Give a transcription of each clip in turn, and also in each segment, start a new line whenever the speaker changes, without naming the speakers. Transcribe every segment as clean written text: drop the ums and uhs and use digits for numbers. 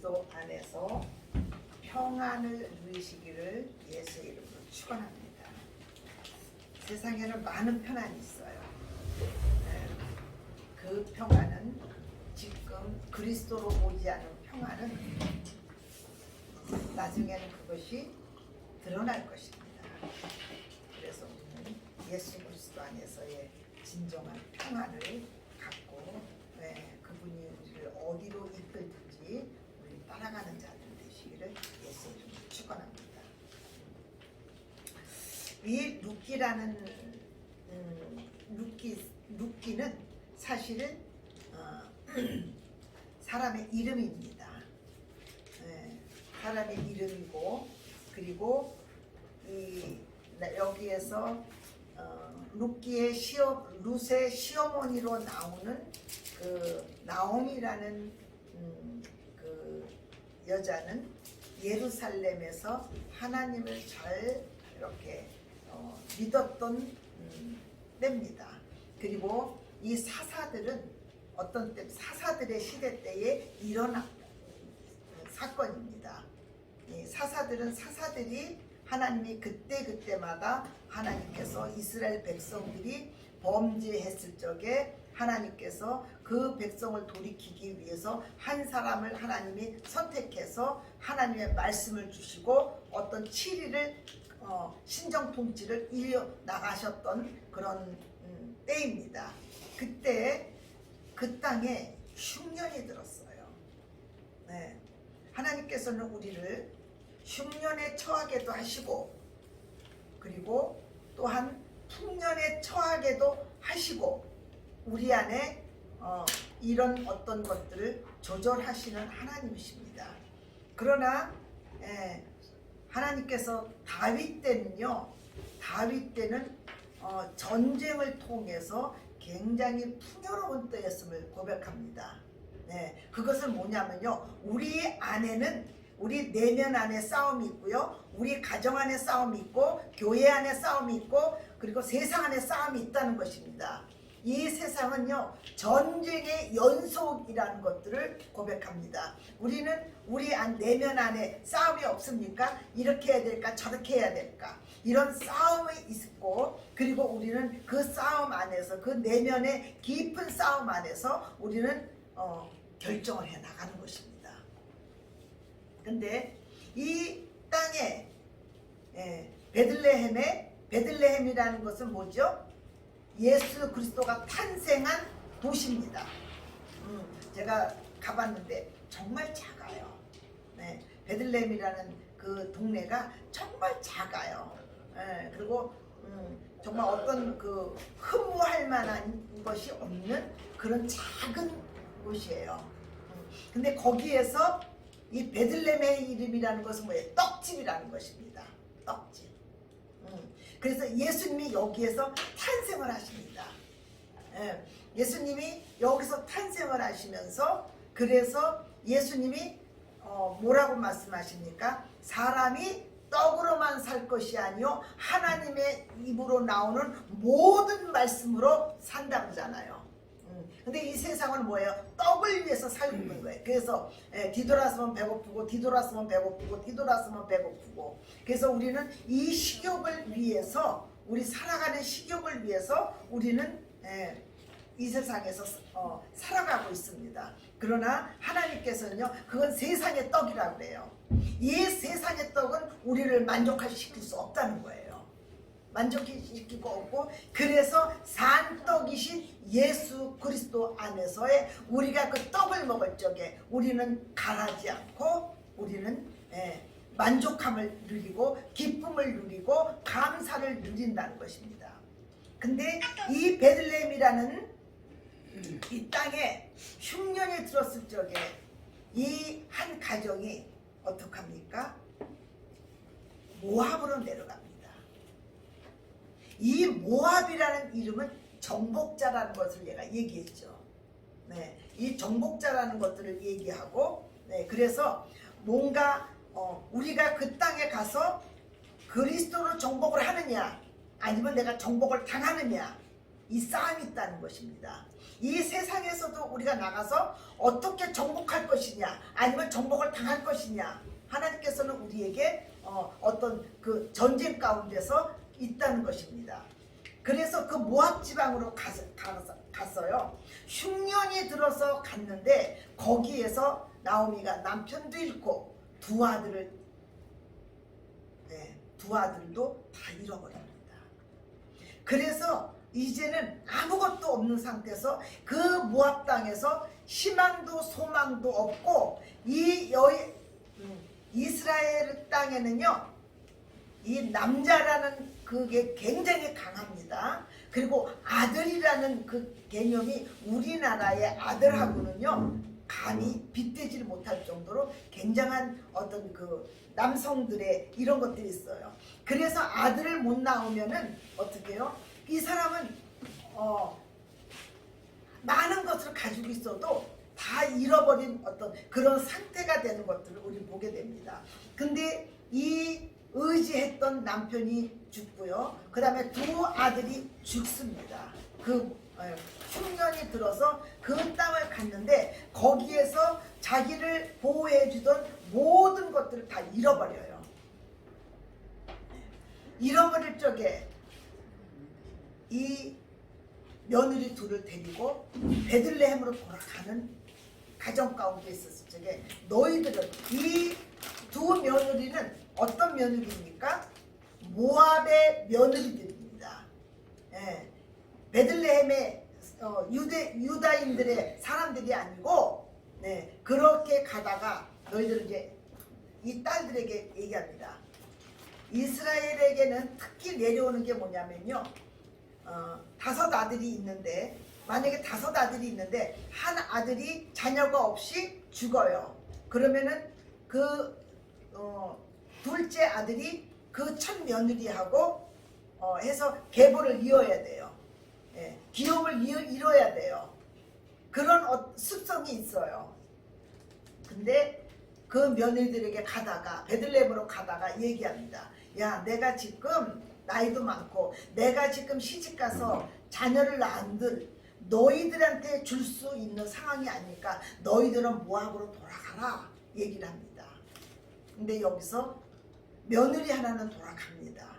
그리스도 안에서 평안을 누리시기를 예수의 이름으로 축원합니다. 세상에는 많은 평안이 있어요. 그 평안은 지금 그리스도로 오지 않은 평안은 나중에는 그것이 드러날 것입니다. 그래서 우리는 예수 그리스도 안에서의 진정한 평안을 갖고 그분이 우리를 어디로 이끌든지 우리 따라가는 자들 되시기를 예수의 이름으로 축원합니다. 이 루키라는 루키는 사실은 사람의 이름입니다. 사람의 이름이고, 그리고 여기에서 룻의 시어머니로 나오는 그 나옴이라는 그 여자는 예루살렘에서 하나님을 잘 이렇게 믿었던 때입니다. 그리고 이 사사들은 어떤 때 사사들의 시대 때에 일어난 사건입니다. 이 사사들이 하나님이 그때마다 하나님께서 이스라엘 백성들이 범죄했을 적에 하나님께서 그 백성을 돌이키기 위해서 한 사람을 하나님이 선택해서 하나님의 말씀을 주시고 어떤 치리를 신정 통치를 이어 나가셨던 그런 때입니다. 그때 그 땅에 흉년이 들었어요. 하나님께서는 우리를 흉년에 처하게도 하시고, 그리고 또한 풍년에 처하게도 하시고, 우리 안에 이런 어떤 것들을 조절하시는 하나님이십니다. 그러나 하나님께서 다윗 때는 전쟁을 통해서 굉장히 풍요로운 때였음을 고백합니다. 그것은 뭐냐면요, 우리 내면 안에 싸움이 있고요, 우리 가정 안에 싸움이 있고, 교회 안에 싸움이 있고, 그리고 세상 안에 싸움이 있다는 것입니다. 이 세상은요, 전쟁의 연속이라는 것들을 고백합니다. 우리는 우리 내면 안에 싸움이 없습니까? 이렇게 해야 될까, 저렇게 해야 될까, 이런 싸움이 있고, 그리고 우리는 그 싸움 안에서, 그 내면의 깊은 싸움 안에서 우리는 결정을 해 나가는 것입니다. 근데 이 땅에 베들레헴이라는 것은 뭐죠? 예수 그리스도가 탄생한 도시입니다. 제가 가봤는데 정말 작아요. 베들레헴이라는 그 동네가 정말 작아요. 그리고 정말 어떤 그 흠모할 만한 것이 없는 그런 작은 곳이에요. 근데 거기에서 이 베들레헴의 이름이라는 것은 뭐예요? 떡집이라는 것입니다. 떡집. 그래서 예수님이 여기에서 탄생을 하십니다. 예수님이 여기서 탄생을 하시면서, 그래서 예수님이 뭐라고 말씀하십니까? 사람이 떡으로만 살 것이 아니요 하나님의 입으로 나오는 모든 말씀으로 산다 그러잖아요. 근데 이 세상은 뭐예요? 떡을 위해서 살고 있는 거예요. 그래서 뒤돌아서면 배고프고, 뒤돌아서면 배고프고, 뒤돌아서면 배고프고. 그래서 우리는 이 식욕을 위해서, 우리 살아가는 식욕을 위해서 우리는 이 세상에서 살아가고 있습니다. 그러나 하나님께서는요, 그건 세상의 떡이라고 그래요. 이 세상의 떡은 우리를 만족시킬 수 없다는 거예요. 만족시키고 없고, 그래서 산떡이신 예수 그리스도 안에서의 우리가 그 떡을 먹을 적에 우리는 가라지 않고, 우리는 만족함을 누리고 기쁨을 누리고 감사를 누린다는 것입니다. 근데 이 베들레헴이라는 이 땅에 흉년이 들었을 적에 이 한 가정이 어떡합니까? 모압으로 내려갑니다. 이 모압이라는 이름은 정복자라는 것을 얘가 얘기했죠. 이 정복자라는 것들을 얘기하고, 그래서 뭔가 우리가 그 땅에 가서 그리스도로 정복을 하느냐, 아니면 내가 정복을 당하느냐, 이 싸움이 있다는 것입니다. 이 세상에서도 우리가 나가서 어떻게 정복할 것이냐 아니면 정복을 당할 것이냐 하나님께서는 우리에게 어떤 그 전쟁 가운데서 있다는 것입니다. 그래서 그 모압 지방으로 갔어요. 흉년이 들어서 갔는데 거기에서 나오미가 남편도 잃고 두 아들도 다 잃어버립니다. 그래서 이제는 아무것도 없는 상태에서 그 모압 땅에서 희망도 소망도 없고 이스라엘 땅에는요 이 남자라는 그게 굉장히 강합니다. 그리고 아들이라는 그 개념이 우리나라의 아들하고는요 감히 빗대지를 못할 정도로 굉장한 어떤 그 남성들의 이런 것들이 있어요. 그래서 아들을 못 낳으면은 어떻게 해요? 이 사람은 많은 것을 가지고 있어도 다 잃어버린 어떤 그런 상태가 되는 것들을 우리 보게 됩니다. 근데 이 의지했던 남편이 죽고요. 그 다음에 두 아들이 죽습니다. 그 흉년이 들어서 그 땅을 갔는데 거기에서 자기를 보호해주던 모든 것들을 다 잃어버려요. 잃어버릴 적에 이 며느리 둘을 데리고 베들레헴으로 돌아가는 가정 가운데 있었을 적에 너희들은 이 두 며느리는 어떤 며느리입니까? 모압의 며느리들입니다. 예. 베들레헴의 유다인들의 사람들이 아니고 그렇게 가다가 너희들은 이제 이 딸들에게 얘기합니다. 이스라엘에게는 특히 내려오는 게 뭐냐면요. 5 아들이 있는데 만약에 5 아들이 있는데 한 아들이 자녀가 없이 죽어요. 그러면은 그 둘째 아들이 그 첫 며느리하고 해서 계보를 이어야 돼요. 기업을 이뤄야 돼요. 그런 습성이 있어요. 근데 그 며느리들에게 가다가 베들레헴으로 가다가 얘기합니다. 야, 내가 지금 나이도 많고 내가 지금 시집가서 자녀를 낳은들 너희들한테 줄 수 있는 상황이 아니니까 너희들은 모압으로 돌아가라 얘기를 합니다. 근데 여기서 며느리 하나는 돌아갑니다.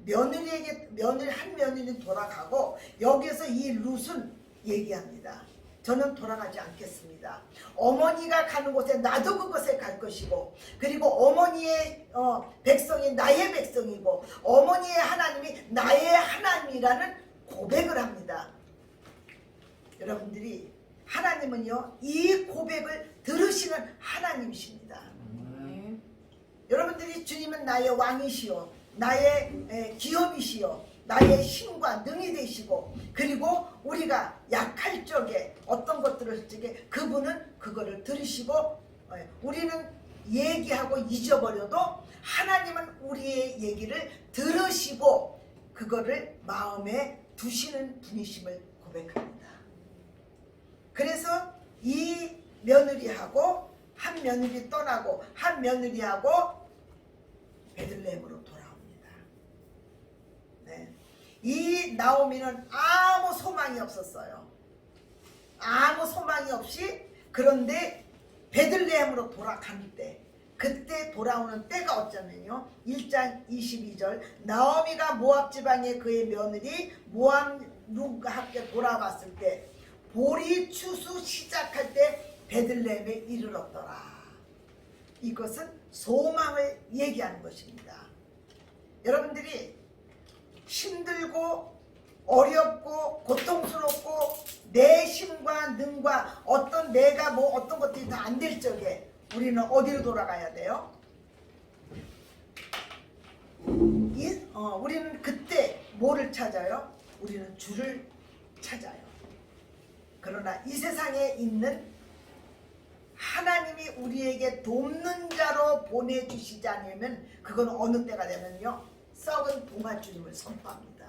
한 며느리는 돌아가고 여기서 이 룻은 얘기합니다. 저는 돌아가지 않겠습니다. 어머니가 가는 곳에 나도 그곳에 갈 것이고 그리고 어머니의 백성이 나의 백성이고 어머니의 하나님이 나의 하나님이라는 고백을 합니다. 여러분들이 하나님은요 이 고백을 들으시는 하나님이십니다. 여러분들이 주님은 나의 왕이시요 나의 기업이시요 나의 힘과 능이 되시고 그리고 우리가 약할 적에 어떤 것들을 할 적에 그분은 그거를 들으시고 우리는 얘기하고 잊어버려도 하나님은 우리의 얘기를 들으시고 그거를 마음에 두시는 분이심을 고백합니다. 그래서 이 며느리하고 한 며느리 떠나고 한 며느리하고 베들레헴으로 돌아옵니다. 이 나오미는 아무 소망이 없었어요. 아무 소망이 없이 그런데 베들레헴으로 돌아가는 때 그때 돌아오는 때가 어쩌면요 1장 22절 나오미가 모압 지방의 그의 며느리 모압 룻과 함께 돌아왔을 때 보리 추수 시작할 때 베들레헴에 이르렀더라. 이것은 소망을 얘기하는 것입니다. 여러분들이 힘들고 어렵고 고통스럽고 내 힘과 능과 어떤 내가 뭐 어떤 것들이 다 안 될 적에 우리는 어디로 돌아가야 돼요? 우리는 그때 뭐를 찾아요? 우리는 주를 찾아요. 그러나 이 세상에 있는 하나님이 우리에게 돕는 자로 보내주시지 않으면 그건 어느 때가 되면요 썩은 동아주님을 선포합니다.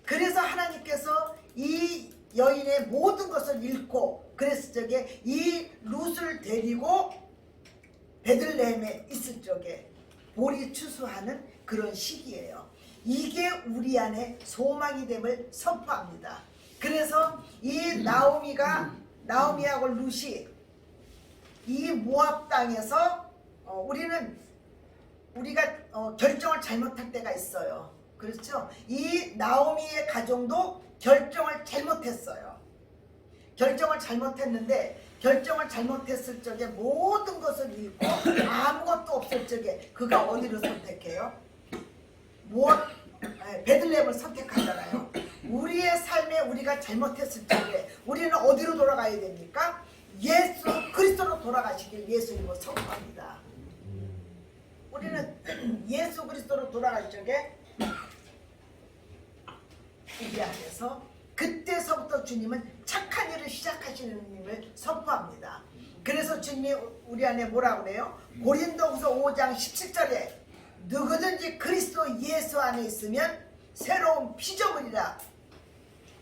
그래서 하나님께서 이 여인의 모든 것을 잃고 그랬을 적에 이 룻을 데리고 베들레헴에 있을 적에 보리 추수하는 그런 시기예요. 이게 우리 안에 소망이 됨을 선포합니다. 그래서 이 나오미하고 룻이 이 모압 땅에서 우리가 결정을 잘못할 때가 있어요. 그렇죠? 이 나오미의 가정도 결정을 잘못했어요. 결정을 잘못했는데 결정을 잘못했을 적에 모든 것을 잃고 아무것도 없을 적에 그가 어디를 선택해요? 베들레헴을 선택하잖아요. 우리의 삶에 우리가 잘못했을 적에 우리는 어디로 돌아가야 됩니까? 예수 그리스도로 돌아가시길 예수님을 선포합니다. 우리는 예수 그리스도로 돌아갈 적에 우리 안에서 그때서부터 주님은 착한 일을 시작하시는 님을 선포합니다. 그래서 주님이 우리 안에 뭐라고 그래요? 고린도후서 5장 17절에 누구든지 그리스도 예수 안에 있으면 새로운 피조물이라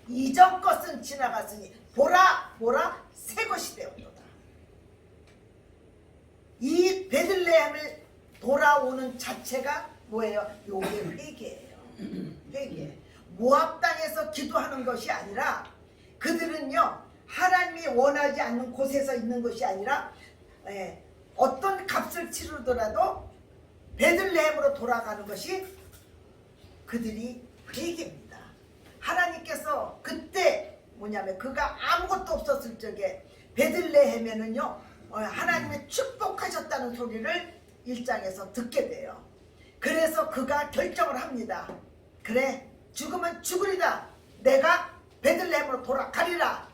이전 것은 지나갔으니 보라 새 것이 되었도다. 이 베들레헴을 돌아오는 자체가 뭐예요? 요게 회개예요. 회개. 모압 땅에서 기도하는 것이 아니라 그들은요 하나님이 원하지 않는 곳에서 있는 것이 아니라 어떤 값을 치르더라도 베들레헴으로 돌아가는 것이 그들이 회개입니다. 하나님께서 그때 뭐냐면 그가 아무것도 없었을 적에 베들레헴에는요 하나님의 축복하셨다는 소리를 1장에서 듣게 돼요. 그래서 그가 결정을 합니다. 그래 죽으면 죽으리다. 내가 베들레헴으로 돌아가리라.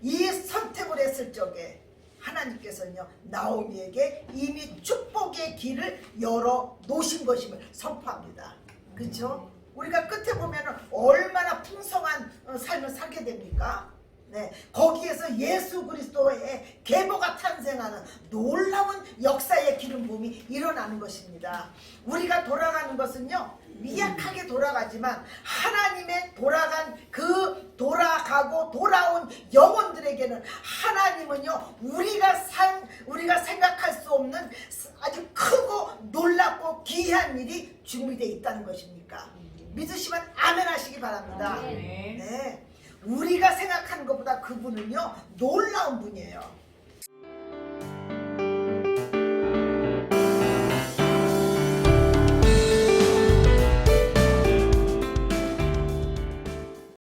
이 선택을 했을 적에 하나님께서는요 나오미에게 이미 축복의 길을 열어 놓으신 것임을 선포합니다. 그렇죠? 우리가 끝에 보면 얼마나 풍성한 삶을 살게 됩니까? 네, 거기에서 예수 그리스도의 계보가 탄생하는 놀라운 역사의 기름 부음이 일어나는 것입니다. 우리가 돌아가는 것은요 미약하게 돌아가지만 하나님의 돌아가고 돌아온 영혼들에게는 하나님은요 우리가 생각할 수 없는 아주 크고 놀랍고 귀한 일이 준비되어 있다는 것입니까? 믿으시면 아멘 하시기 바랍니다. 네. 우리가 생각하는 것보다 그분은요 놀라운 분이에요.